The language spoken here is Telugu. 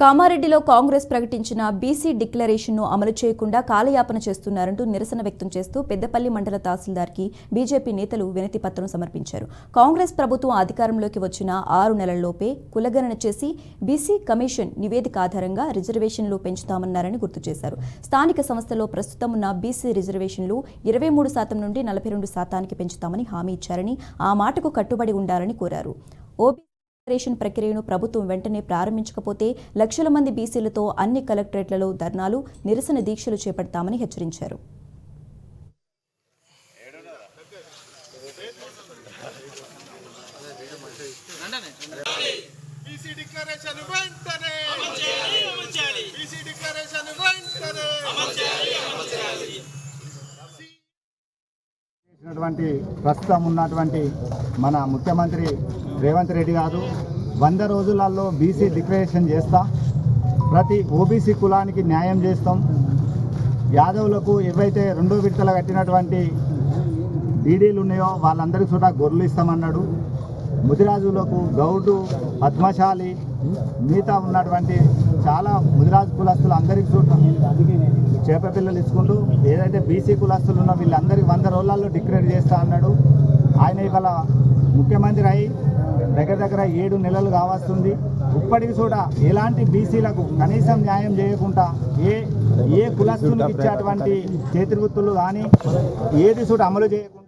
కామారెడ్డిలో కాంగ్రెస్ ప్రకటించిన బీసీ డిక్లరేషన్ను అమలు చేయకుండా కాలయాపన చేస్తున్నారంటూ నిరసన వ్యక్తం చేస్తూ పెద్దపల్లి మండల తహసీల్దార్కి బీజేపీ నేతలు వినతి పత్రం సమర్పించారు. కాంగ్రెస్ ప్రభుత్వం అధికారంలోకి వచ్చిన 6 నెలల్లోపే కులగణన చేసి బీసీ కమిషన్ నివేదిక ఆధారంగా రిజర్వేషన్లు పెంచుతామన్నారని గుర్తు చేశారు. స్థానిక సంస్థలో ప్రస్తుతం ఉన్న బీసీ రిజర్వేషన్లు 23% నుండి 42% పెంచుతామని హామీ ఇచ్చారని, ఆ మాటకు కట్టుబడి ఉండాలని కోరారు. రిజర్వేషన్ ప్రక్రియను ప్రభుత్వం వెంటనే ప్రారంభించకపోతే లక్షల మంది బీసీలతో అన్ని కలెక్టరేట్లలో ధర్నాలు, నిరసన దీక్షలు చేపడతామని హెచ్చరించారు. ప్రస్తుతం ఉన్నటువంటి మన ముఖ్యమంత్రి రేవంత్ రెడ్డి గారు 100 రోజులలో బీసీ డిక్లరేషన్ చేస్తా, ప్రతి ఓబీసీ కులానికి న్యాయం చేస్తాం, యాదవులకు ఏవైతే 2వ విడతలు కట్టినటువంటి డీడీలు ఉన్నాయో వాళ్ళందరికీ కూడా గొర్రెలు ఇస్తామన్నాడు. ముదిరాజులకు గౌడు, పద్మశాలి, మిగతా ఉన్నటువంటి చాలా ముదిరాజు కులస్తులు అందరికీ కూడా చేప పిల్లలు ఇచ్చుకుంటూ ఏదైతే బీసీ కులస్తులు ఉన్నో వీళ్ళందరికీ 100 రోజులలో డిక్లేర్ చేస్తా అన్నాడు. ఆయన ఇవాళ ముఖ్యమంత్రి అయి దగ్గర 7 నెలలు కావస్తుంది. ఇప్పటికి కూడా ఎలాంటి బీసీలకు కనీసం న్యాయం చేయకుండా ఏ కులస్తునికి ఇచ్చేటువంటి చేతివృత్తులు కానీ ఏది కూడా అమలు చేయకుండా